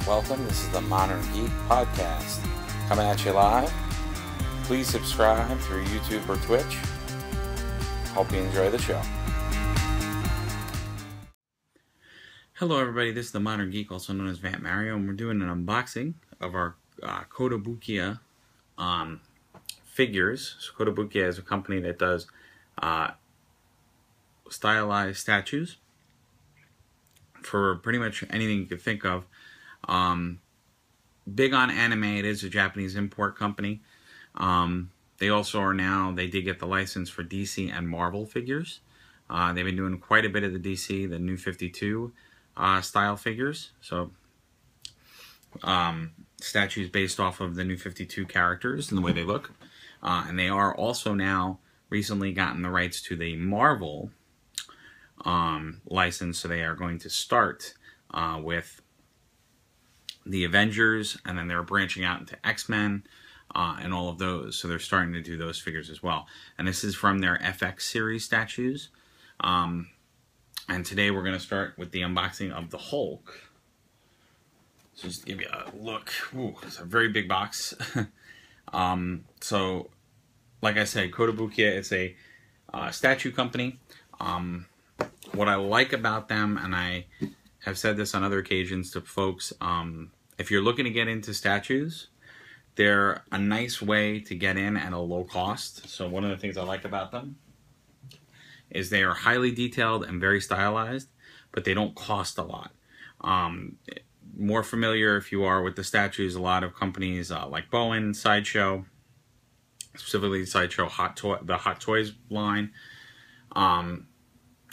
Welcome. This is the Modern Geek Podcast, coming at you live. Please subscribe through YouTube or Twitch. Hope you enjoy the show. Hello everybody, this is the Modern Geek, also known as Vamp Mario, and we're doing an unboxing of our Kotabukia figures. So Kotabukia is a company that does stylized statues for pretty much anything you could think of. Big on anime. It is a Japanese import company. They also are now, they did get the license for DC and Marvel figures. They've been doing quite a bit of the DC, the New 52 style figures. So statues based off of the New 52 characters and the way they look. And they are also now recently gotten the rights to the Marvel license. So they are going to start with the Avengers, and then they're branching out into X-Men and all of those. So they're starting to do those figures as well. And this is from their FX series statues. And today we're going to start with the unboxing of the Hulk. So just to give you a look. Ooh, it's a very big box. So, like I said, Kotabukia is a statue company. What I like about them, and I have said this on other occasions to folks, if you're looking to get into statues, they're a nice way to get in at a low cost. So one of the things I like about them is they are highly detailed and very stylized, but they don't cost a lot. More familiar if you are with the statues, a lot of companies like Bowen, Sideshow, specifically Sideshow the Hot Toys line.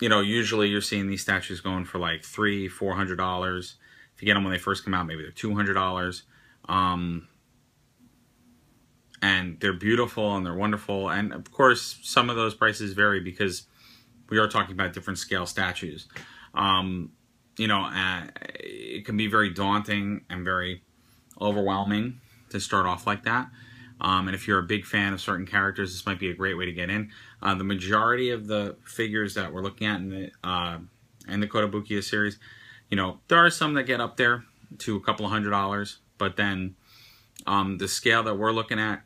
You know, usually you're seeing these statues going for like $300, $400. If you get them when they first come out, maybe they're $200. And they're beautiful and they're wonderful. And of course, some of those prices vary because we are talking about different scale statues. You know, it can be very daunting and very overwhelming to start off like that. And if you're a big fan of certain characters, this might be a great way to get in. The majority of the figures that we're looking at in the Kotabukia series, you know, there are some that get up there to a couple of $100, but then the scale that we're looking at,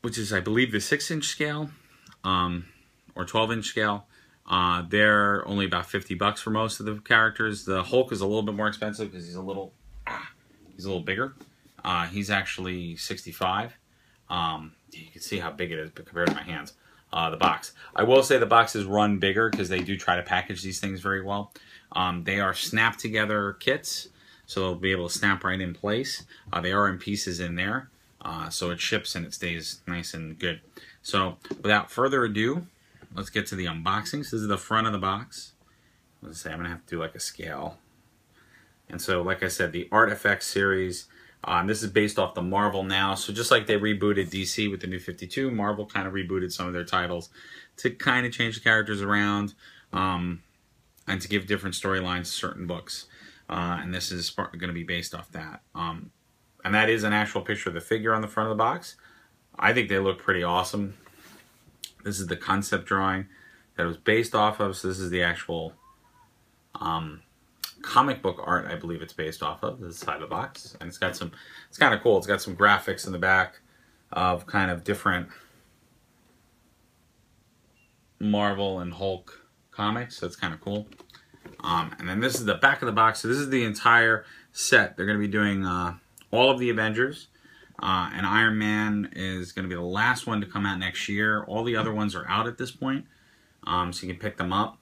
which is, I believe, the 6-inch scale or 12-inch scale, they're only about $50 for most of the characters. The Hulk is a little bit more expensive because he's a little bigger. He's actually $65. You can see how big it is compared to my hands. The box. I will say the box is run bigger because they do try to package these things very well. They are snap together kits, so they'll be able to snap right in place. They are in pieces in there, so it ships and it stays nice and good. So without further ado, let's get to the unboxing. So this is the front of the box. Let's say I'm gonna have to do like a scale. And so, like I said, the Art FX series, this is based off the Marvel now. So just like they rebooted DC with the New 52, Marvel kind of rebooted some of their titles to kind of change the characters around and to give different storylines to certain books. And this is going to be based off that. And that is an actual picture of the figure on the front of the box. I think they look pretty awesome. This is the concept drawing that it was based off of. So this is the actual comic book art, I believe it's based off of, this side of the box. And it's got some, it's kind of cool. It's got some graphics in the back of kind of different Marvel and Hulk comics. So it's kind of cool. And then this is the back of the box. So this is the entire set. They're going to be doing all of the Avengers. And Iron Man is going to be the last one to come out next year. All the other ones are out at this point. So you can pick them up.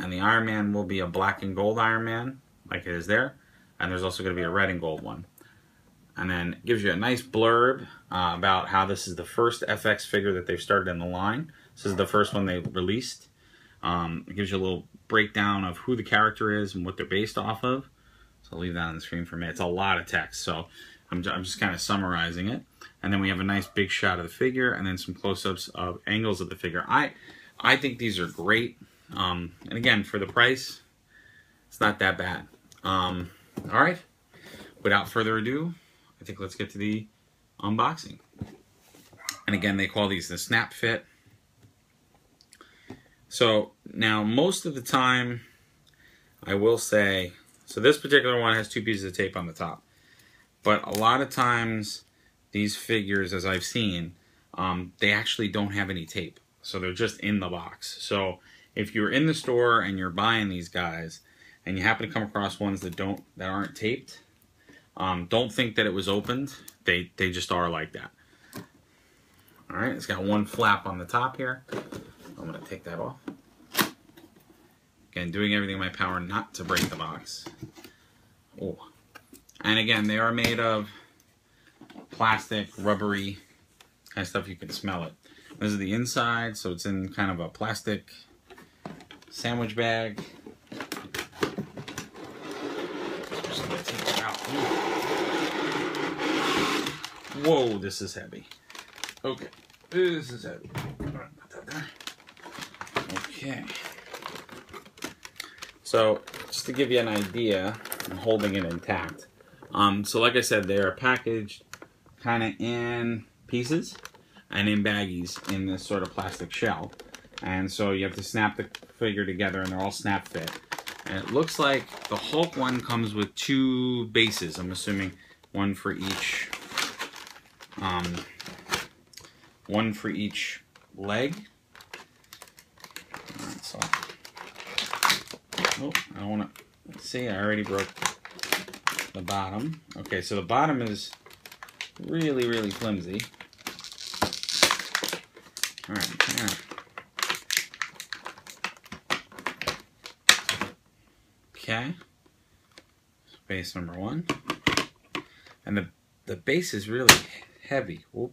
And the Iron Man will be a black and gold Iron Man, like it is there. And there's also going to be a red and gold one. And then it gives you a nice blurb about how this is the first FX figure that they've started in the line. This is the first one they released. It gives you a little breakdown of who the character is and what they're based off of. So I'll leave that on the screen for a minute. It's a lot of text, so I'm just kind of summarizing it. And then we have a nice big shot of the figure and then some close-ups of angles of the figure. I think these are great. And again, for the price, it's not that bad. All right, without further ado, I think let's get to the unboxing. And again, they call these the snap fit. So now most of the time I will say, so this particular one has 2 pieces of tape on the top. But a lot of times, these figures, as I've seen, they actually don't have any tape. So they're just in the box. So if you're in the store and you're buying these guys, and you happen to come across ones that aren't taped, don't think that it was opened. They just are like that. All right, it's got one flap on the top here. I'm gonna take that off. Again, doing everything in my power not to break the box. Oh, and again, they are made of plastic, rubbery kind of stuff. You can smell it. This is the inside, so it's in kind of a plastic sandwich bag. Just gonna take it out. Whoa, this is heavy. Okay, this is heavy. All right, put that there. Okay. So, just to give you an idea, I'm holding it intact. So like I said, they are packaged kind of in pieces and in baggies in this sort of plastic shell. And so you have to snap the figure together, and they're all snap fit. And it looks like the Hulk one comes with 2 bases. I'm assuming one for each leg. All right, so, oh, I don't want to, let's see, I already broke the bottom. Okay, so the bottom is really, really flimsy. All right, yeah. Okay, base number 1. And the base is really heavy. Whoop.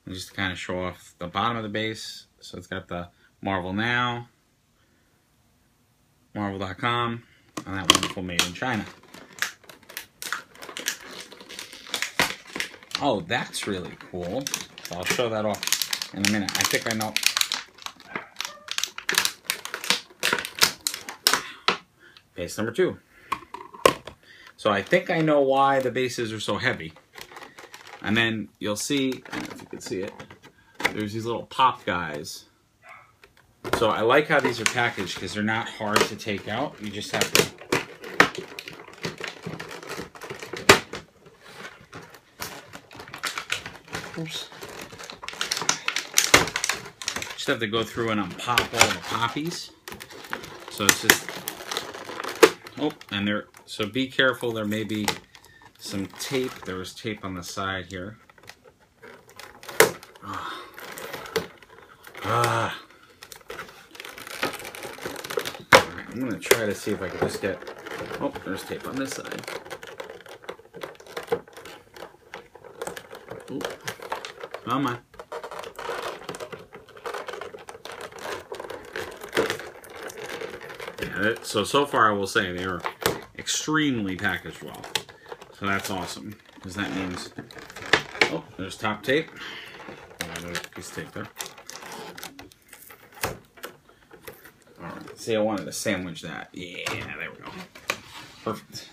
And just to kind of show off the bottom of the base. So it's got the Marvel Now, Marvel.com, and that wonderful Made in China. Oh, that's really cool. So I'll show that off in a minute. I think I know. Base number 2. So I think I know why the bases are so heavy. And then you'll see, I don't know if you can see it, there's these little pop guys. So I like how these are packaged because they're not hard to take out. You just have to go through and unpop all the poppies. So it's just, oh, and there, so be careful, there may be some tape. There was tape on the side here. Alright, I'm going to try to see if I can just get, oh, there's tape on this side. Ooh. Come on. Yeah, so far I will say they are extremely packaged well. So that's awesome, because that means, oh, there's top tape. Oh, there's a piece of tape there. Alright, see, I wanted to sandwich that. Yeah, there we go. Perfect.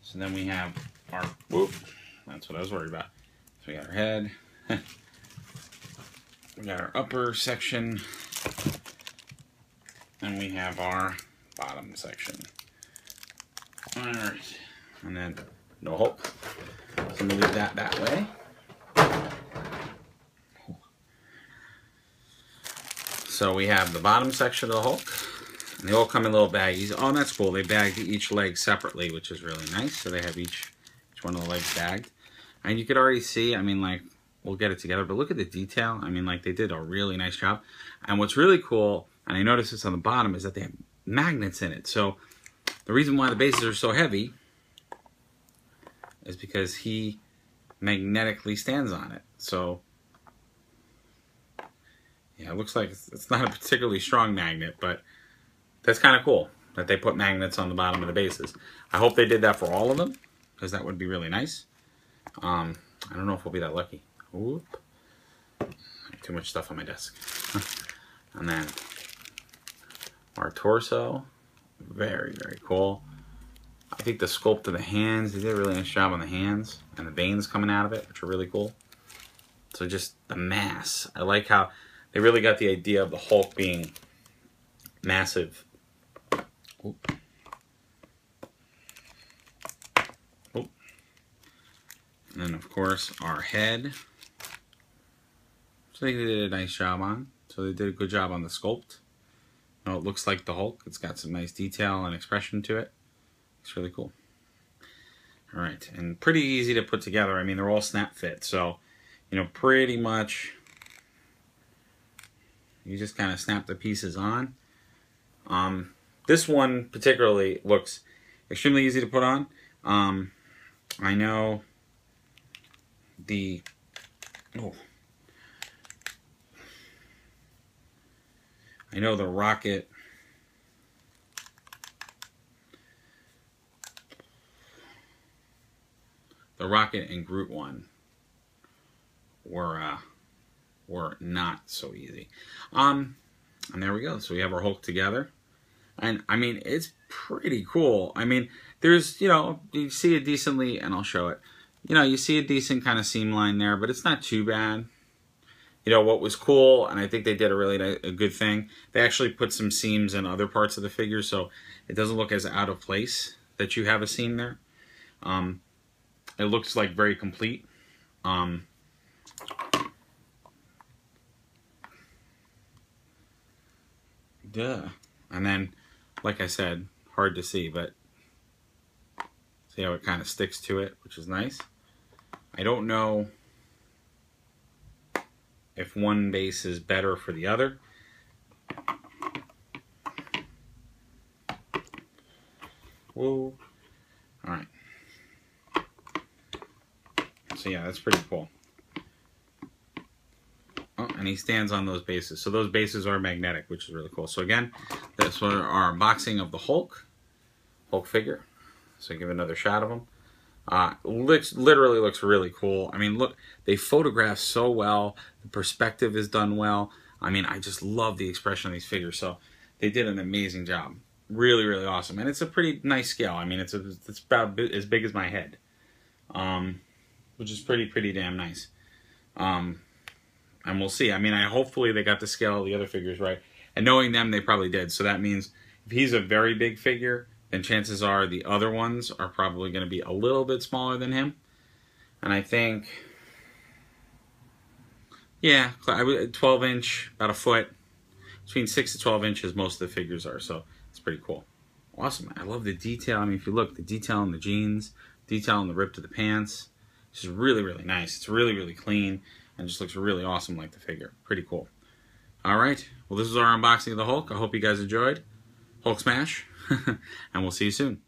So then we have our, whoop, that's what I was worried about. So we got our head. We got our upper section. And we have our bottom section. Alright. And then no Hulk. So I'm going to leave that way. So we have the bottom section of the Hulk. And they all come in little baggies. Oh, that's cool. They bagged each leg separately, which is really nice. So they have each one of the legs bagged. And you could already see, I mean, like, we'll get it together. But look at the detail. I mean, like, they did a really nice job. And what's really cool, and I noticed this on the bottom, is that they have magnets in it. So the reason why the bases are so heavy is because he magnetically stands on it. So yeah, it looks like it's not a particularly strong magnet, but that's kind of cool that they put magnets on the bottom of the bases. I hope they did that for all of them, because that would be really nice. I don't know if we'll be that lucky. Oop. Too much stuff on my desk. And then our torso, very, very cool. I think the sculpt of the hands, they did a really nice job on the hands and the veins coming out of it, which are really cool. So just the mass. I like how they really got the idea of the Hulk being massive Oh. Oh. And then, of course, our head. So they did a nice job on. So they did a good job on the sculpt. Now it looks like the Hulk. It's got some nice detail and expression to it. It's really cool. All right, and pretty easy to put together. I mean, they're all snap fit, so you know, pretty much you just kind of snap the pieces on. This one particularly looks extremely easy to put on. I know the Rocket and Groot one were not so easy. And there we go. So we have our Hulk together. And I mean, it's pretty cool. I mean, there's, you know, you see a decently, and I'll show it. You know, you see a decent kind of seam line there, but it's not too bad. You know, what was cool, and I think they did a good thing, they actually put some seams in other parts of the figure, so it doesn't look as out of place that you have a seam there. It looks like very complete. And then, like I said, hard to see, but see how it kind of sticks to it, which is nice. I don't know if one base is better for the other. Whoa. All right. So yeah, that's pretty cool. Oh, and he stands on those bases. So those bases are magnetic, which is really cool. So again, that's our unboxing of the Hulk figure. So give another shot of him. Literally looks really cool. I mean, look, they photograph so well. The perspective is done well. I mean, I just love the expression of these figures. So they did an amazing job. Really, really awesome. And it's a pretty nice scale. I mean, it's about as big as my head, which is pretty damn nice. And we'll see. I mean, hopefully they got the scale of the other figures right. And knowing them, they probably did. So that means if he's a very big figure, then chances are the other ones are probably going to be a little bit smaller than him. And I think, yeah, 12 inch, about a foot. Between 6 to 12 inches, most of the figures are. So it's pretty cool. Awesome. I love the detail. I mean, if you look, the detail in the jeans, detail in the rip to the pants. It's just really, really nice. It's really, really clean. And just looks really awesome like the figure. Pretty cool. All right. Well, this is our unboxing of the Hulk. I hope you guys enjoyed. Hulk smash. And we'll see you soon.